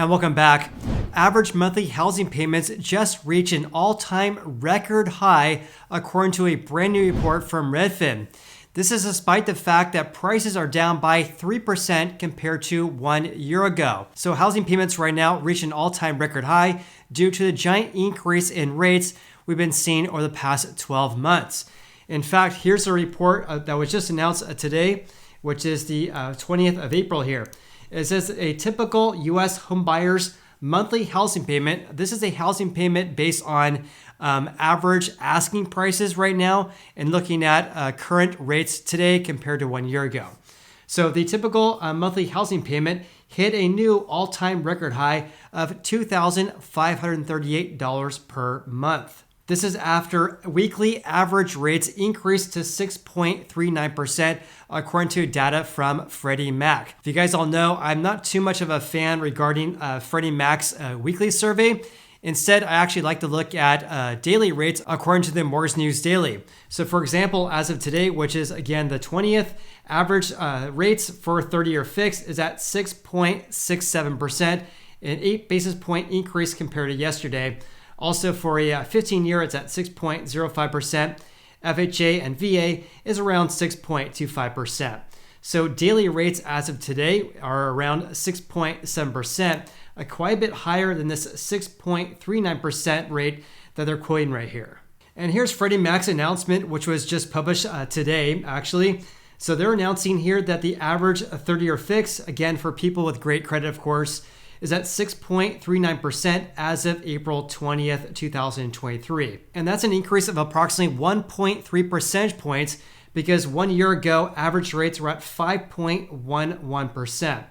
And welcome back. Average monthly housing payments just reached an all-time record high according to a brand new report from Redfin. This is despite the fact that prices are down by 3% compared to 1 year ago. So housing payments right now reach an all-time record high due to the giant increase in rates we've been seeing over the past 12 months. In fact, here's a report that was just announced today, which is the 20th of April here. It says a typical U.S. homebuyers monthly housing payment. This is a housing payment based on average asking prices right now and looking at current rates today compared to 1 year ago. So the typical monthly housing payment hit a new all-time record high of $2,538 per month. This is after weekly average rates increased to 6.39% according to data from Freddie Mac. If you guys all know, I'm not too much of a fan regarding Freddie Mac's weekly survey. Instead, I actually like to look at daily rates according to the Mortgage News Daily. So for example, as of today, which is again the 20th, average rates for 30-year fixed is at 6.67%, an 8 basis point increase compared to yesterday. Also for a 15-year, it's at 6.05%. FHA and VA is around 6.25%. So daily rates as of today are around 6.7%, quite a bit higher than this 6.39% rate that they're quoting right here. And here's Freddie Mac's announcement, which was just published today, actually. So they're announcing here that the average 30-year fix, again for people with great credit, of course, is at 6.39% as of April 20th, 2023. And that's an increase of approximately 1.3 percentage points because 1 year ago, average rates were at 5.11%.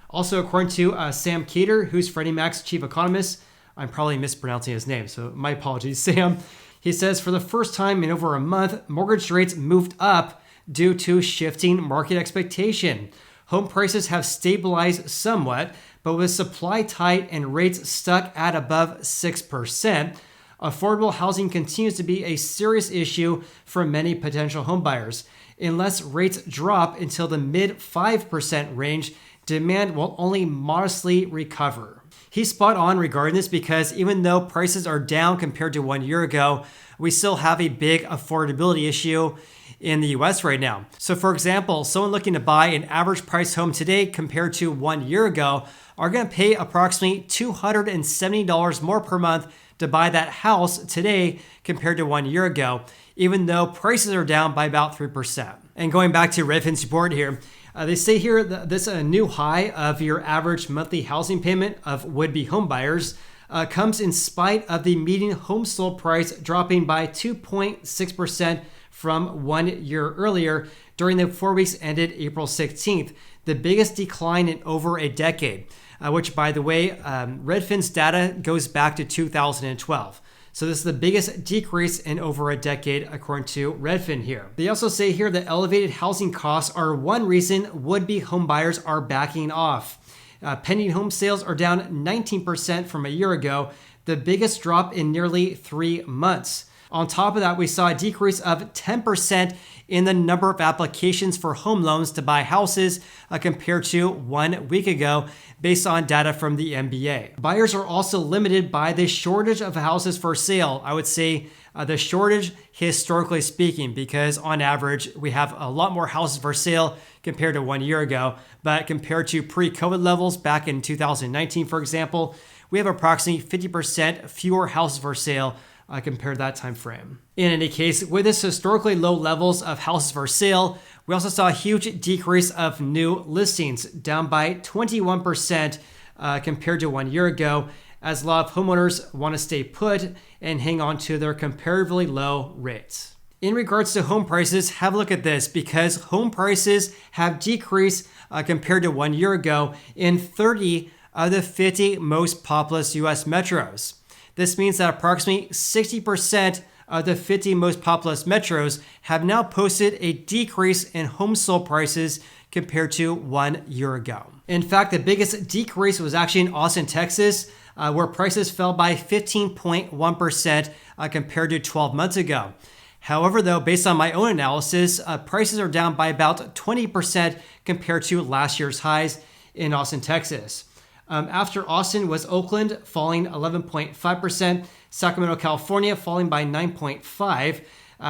Also, according to Sam Cater, who's Freddie Mac's chief economist, I'm probably mispronouncing his name, so my apologies, Sam. He says for the first time in over a month, mortgage rates moved up due to shifting market expectation. Home prices have stabilized somewhat, but with supply tight and rates stuck at above 6%, affordable housing continues to be a serious issue for many potential homebuyers. Unless rates drop until the mid 5% range, demand will only modestly recover. He's spot on regarding this because even though prices are down compared to 1 year ago, we still have a big affordability issue in the US right now. So for example, someone looking to buy an average price home today compared to 1 year ago are going to pay approximately $270 more per month to buy that house today compared to 1 year ago, even though prices are down by about 3%. And going back to Redfin's report here, they say here that this new high of your average monthly housing payment of would-be home buyers comes in spite of the median home sold price dropping by 2.6% from 1 year earlier during the 4 weeks ended April 16th, the biggest decline in over a decade, which by the way, Redfin's data goes back to 2012. So this is the biggest decrease in over a decade according to Redfin here. They also say here that elevated housing costs are one reason would-be home buyers are backing off. Pending home sales are down 19% from a year ago, the biggest drop in nearly 3 months. On top of that, we saw a decrease of 10% in the number of applications for home loans to buy houses compared to 1 week ago, based on data from the MBA. Buyers are also limited by the shortage of houses for sale. I would say the shortage historically speaking, because on average, we have a lot more houses for sale compared to 1 year ago. But compared to pre-COVID levels back in 2019, for example, we have approximately 50% fewer houses for sale compared to that time frame. In any case, with this historically low levels of houses for sale, we also saw a huge decrease of new listings, down by 21% compared to 1 year ago, as a lot of homeowners want to stay put and hang on to their comparatively low rates. In regards to home prices, have a look at this because home prices have decreased compared to 1 year ago in 30 of the 50 most populous US metros. This means that approximately 60% of the 50 most populous metros have now posted a decrease in home sold prices compared to 1 year ago. In fact, the biggest decrease was actually in Austin, Texas, where prices fell by 15.1% compared to 12 months ago. However, though, based on my own analysis, prices are down by about 20% compared to last year's highs in Austin, Texas. After Austin was Oakland, falling 11.5%, Sacramento, California, falling by 9.5%,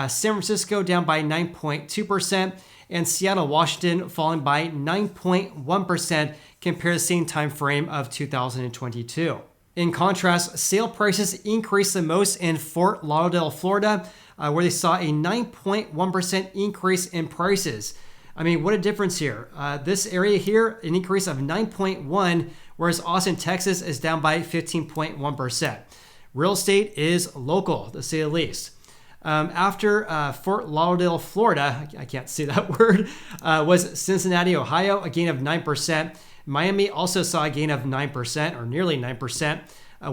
San Francisco down by 9.2%, and Seattle, Washington, falling by 9.1% compared to the same time frame of 2022. In contrast, sale prices increased the most in Fort Lauderdale, Florida, where they saw a 9.1% increase in prices. I mean, what a difference here. This area here, an increase of 9.1%, whereas Austin, Texas is down by 15.1%. Real estate is local, to say the least. After Fort Lauderdale, Florida, I can't say that word, was Cincinnati, Ohio, a gain of 9%. Miami also saw a gain of 9%, or nearly 9%.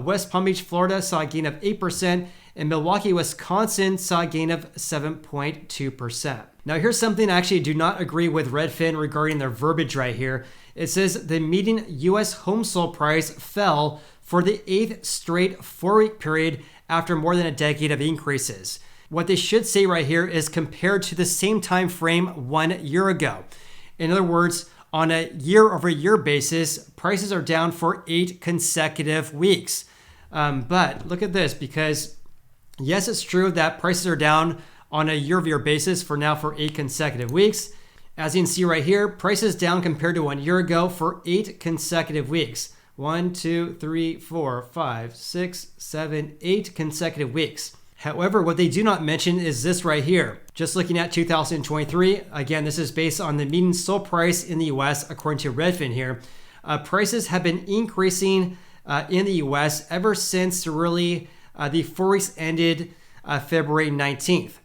West Palm Beach, Florida saw a gain of 8%, and Milwaukee, Wisconsin saw a gain of 7.2%. Now here's something I actually do not agree with Redfin regarding their verbiage right here. It says the median U.S. home sold price fell for the 8th straight 4-week period after more than a decade of increases. What they should say right here is compared to the same time frame 1 year ago. In other words, on a year-over-year basis, prices are down for 8 consecutive weeks. But look at this, because yes, it's true that prices are down on a year-over-year basis for 8 consecutive weeks. As you can see right here, prices down compared to 1 year ago for 8 consecutive weeks. 1, 2, 3, 4, 5, 6, 7, 8 consecutive weeks. However, what they do not mention is this right here. Just looking at 2023, again, this is based on the median sold price in the US according to Redfin here. Prices have been increasing in the US ever since really the 4 weeks ended February 19th.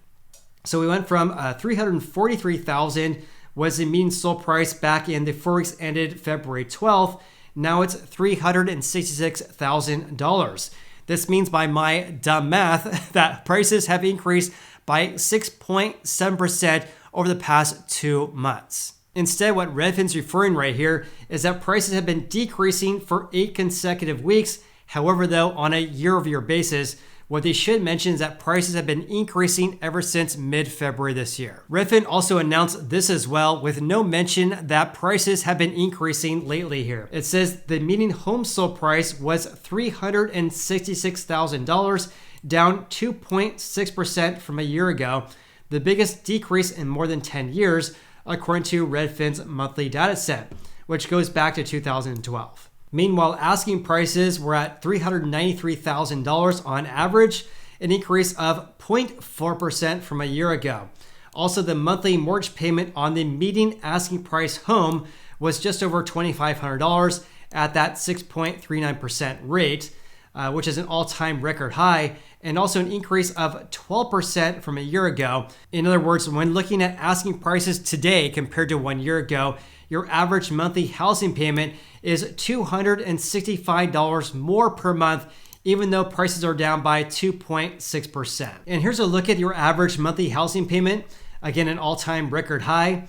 So we went from 343,000 was the median sold price back in the 4 weeks ended February 12th. Now it's $366,000. This means by my dumb math that prices have increased by 6.7% over the past 2 months. Instead, what Redfin's referring right here is that prices have been decreasing for 8 consecutive weeks. However, though, on a year-over-year basis, what they should mention is that prices have been increasing ever since mid-February this year. Redfin also announced this as well, with no mention that prices have been increasing lately here. It says the median home sold price was $366,000, down 2.6% from a year ago, the biggest decrease in more than 10 years, according to Redfin's monthly data set, which goes back to 2012. Meanwhile, asking prices were at $393,000 on average, an increase of 0.4% from a year ago. Also, the monthly mortgage payment on the median asking price home was just over $2,500 at that 6.39% rate, which is an all-time record high, and also an increase of 12% from a year ago. In other words, when looking at asking prices today compared to 1 year ago, your average monthly housing payment is $265 more per month, even though prices are down by 2.6%. And here's a look at your average monthly housing payment. Again, an all-time record high,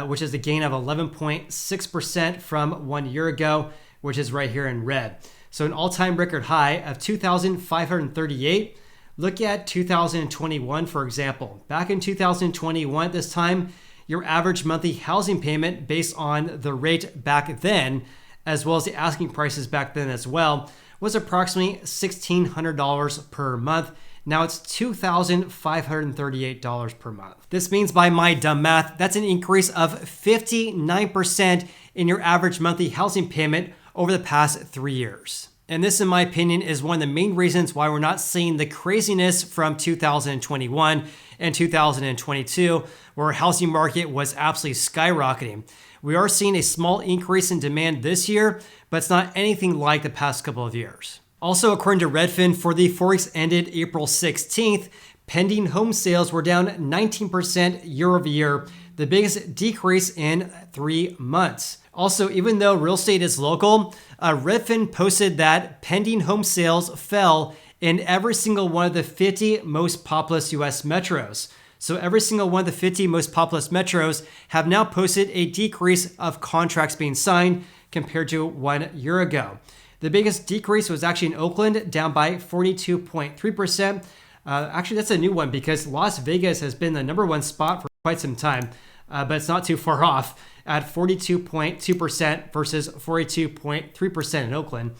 which is a gain of 11.6% from 1 year ago, which is right here in red. So an all-time record high of $2,538. Look at 2021, for example. Back in 2021 at this time, your average monthly housing payment based on the rate back then, as well as the asking prices back then as well, was approximately $1,600 per month. Now it's $2,538 per month. This means by my dumb math, that's an increase of 59% in your average monthly housing payment over the past 3 years. And this, in my opinion, is one of the main reasons why we're not seeing the craziness from 2021 and 2022, where our housing market was absolutely skyrocketing. We are seeing a small increase in demand this year, but it's not anything like the past couple of years. Also, according to Redfin, for the 4 weeks ended April 16th, pending home sales were down 19% year over year, the biggest decrease in 3 months. Also, even though real estate is local, Redfin posted that pending home sales fell in every single one of the 50 most populous US metros. So every single one of the 50 most populous metros have now posted a decrease of contracts being signed compared to 1 year ago. The biggest decrease was actually in Oakland, down by 42.3%. Actually, that's a new one because Las Vegas has been the #1 spot for quite some time. but it's not too far off at 42.2% versus 42.3% in Oakland.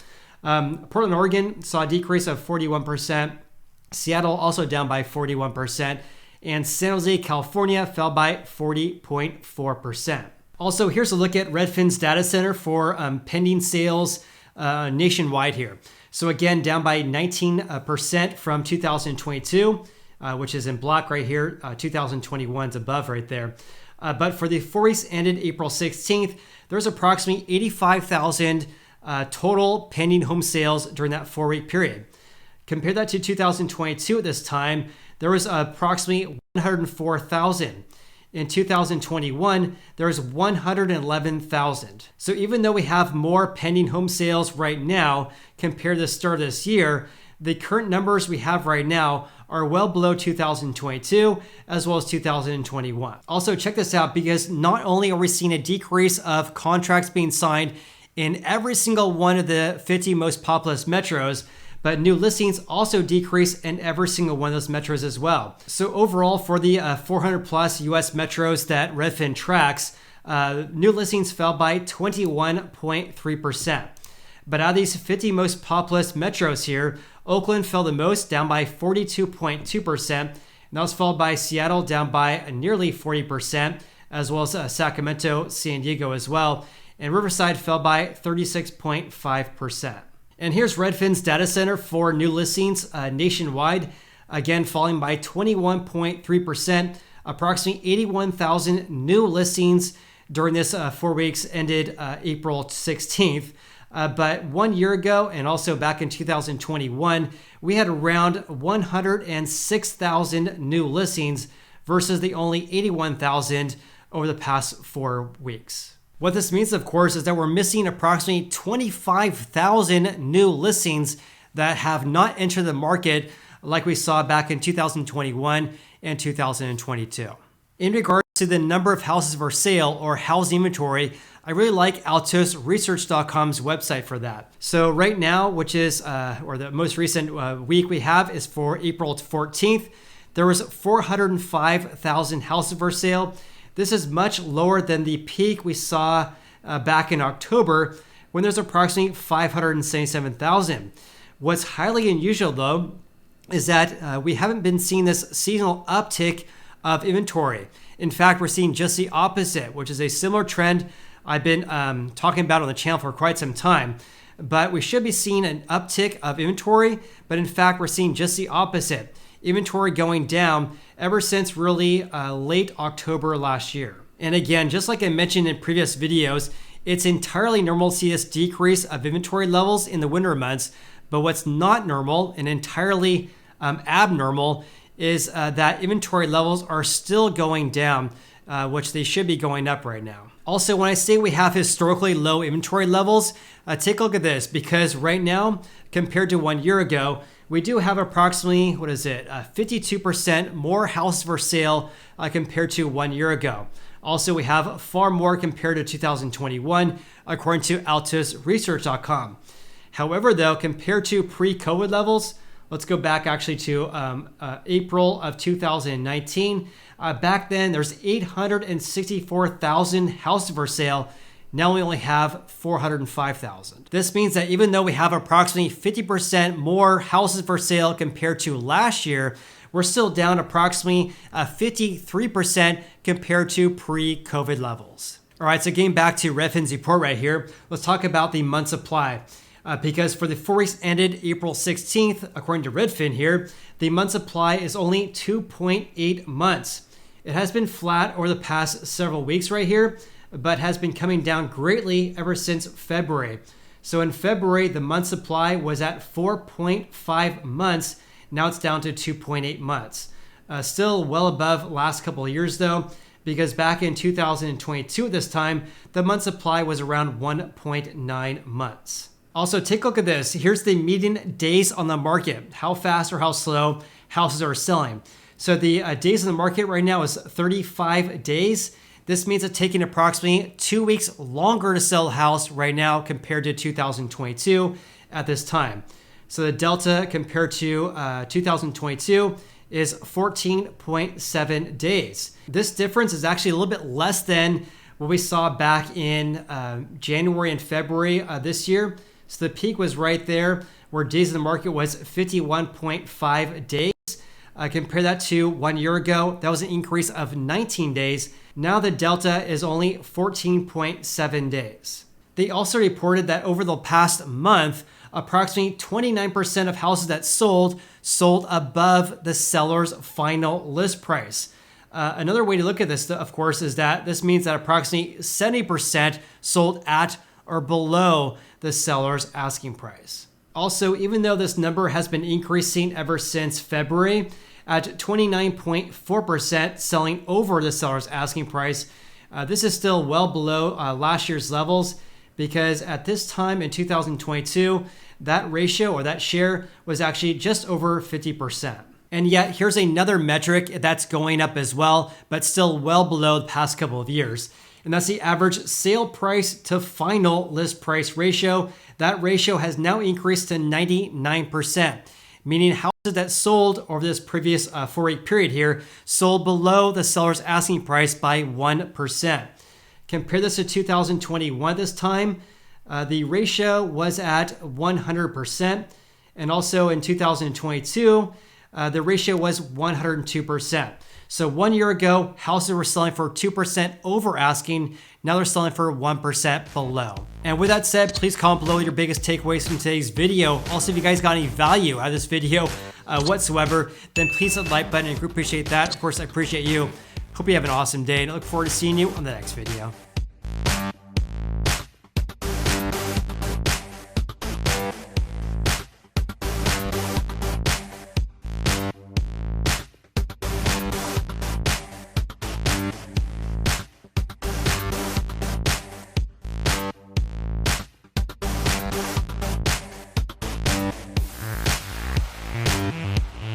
Portland, Oregon saw a decrease of 41%. Seattle also down by 41%. And San Jose, California fell by 40.4%. Also, here's a look at Redfin's data center for pending sales nationwide here. So again, down by 19% from 2022, which is in black right here. 2021's above right there. But for the 4 weeks ended April 16th, there's approximately 85,000 total pending home sales during that 4-week period. Compare that to 2022 at this time, there was approximately 104,000. In 2021, there was 111,000. So even though we have more pending home sales right now compared to the start of this year, the current numbers we have right now are well below 2022 as well as 2021. Also, check this out, because not only are we seeing a decrease of contracts being signed in every single one of the 50 most populous metros, but new listings also decrease in every single one of those metros as well. So overall, for the 400 plus US metros that Redfin tracks, new listings fell by 21.3%. But out of these 50 most populous metros here, Oakland fell the most, down by 42.2%. And that was followed by Seattle, down by nearly 40%, as well as Sacramento, San Diego as well. And Riverside fell by 36.5%. And here's Redfin's data center for new listings nationwide, again falling by 21.3%, approximately 81,000 new listings during this 4 weeks ended April 16th. But 1 year ago, and also back in 2021, we had around 106,000 new listings versus the only 81,000 over the past 4 weeks. What this means, of course, is that we're missing approximately 25,000 new listings that have not entered the market like we saw back in 2021 and 2022. In regards to the number of houses for sale or housing inventory, I really like altosresearch.com's website for that. So right now, which is, or the most recent week we have is for April 14th, there was 405,000 houses for sale. This is much lower than the peak we saw back in October, when there's approximately 577,000. What's highly unusual though is that we haven't been seeing this seasonal uptick of inventory. In fact, we're seeing just the opposite, which is a similar trend I've been talking about on the channel for quite some time. But we should be seeing an uptick of inventory, but in fact, we're seeing just the opposite. Inventory going down ever since really late October last year. And again, just like I mentioned in previous videos, it's entirely normal to see this decrease of inventory levels in the winter months. But what's not normal and entirely abnormal is that inventory levels are still going down, which they should be going up right now. Also, when I say we have historically low inventory levels, take a look at this, because right now, compared to 1 year ago, we do have approximately, 52% more houses for sale compared to 1 year ago. Also, we have far more compared to 2021, according to altosresearch.com. However, though, compared to pre-COVID levels, let's go back actually to April of 2019. Back then, there's 864,000 houses for sale. Now we only have 405,000. This means that even though we have approximately 50% more houses for sale compared to last year, we're still down approximately 53% compared to pre-COVID levels. All right, so getting back to Redfin's report right here, let's talk about the month supply. Because for the 4 weeks ended April 16th, according to Redfin here, the month supply is only 2.8 months. It has been flat over the past several weeks right here, but has been coming down greatly ever since February. So in February, the month supply was at 4.5 months. Now it's down to 2.8 months. Still well above last couple of years though, because back in 2022 at this time, the month supply was around 1.9 months. Also, take a look at this. Here's the median days on the market, how fast or how slow houses are selling. So the days on the market right now is 35 days. This means it's taking approximately 2 weeks longer to sell a house right now compared to 2022 at this time. So the delta compared to 2022 is 14.7 days. This difference is actually a little bit less than what we saw back in January and February this year. So the peak was right there where days in the market was 51.5 days. Compare that to 1 year ago, that was an increase of 19 days. Now the delta is only 14.7 days. They also reported that over the past month, approximately 29% of houses that sold above the seller's final list price. Another way to look at this, of course, is that this means that approximately 70% sold at or below the seller's asking price. Also, even though this number has been increasing ever since February, at 29.4% selling over the seller's asking price, this is still well below last year's levels, because at this time in 2022, that ratio or that share was actually just over 50%. And yet here's another metric that's going up as well, but still well below the past couple of years. And that's the average sale price to final list price ratio. That ratio has now increased to 99%, meaning houses that sold over this previous 4-week period here sold below the seller's asking price by 1%. Compare this to 2021 this time, the ratio was at 100%. And also in 2022, the ratio was 102%. So 1 year ago, houses were selling for 2% over asking. Now they're selling for 1% below. And with that said, please comment below your biggest takeaways from today's video. Also, if you guys got any value out of this video whatsoever, then please hit the like button and I appreciate that. Of course, I appreciate you. Hope you have an awesome day and I look forward to seeing you on the next video.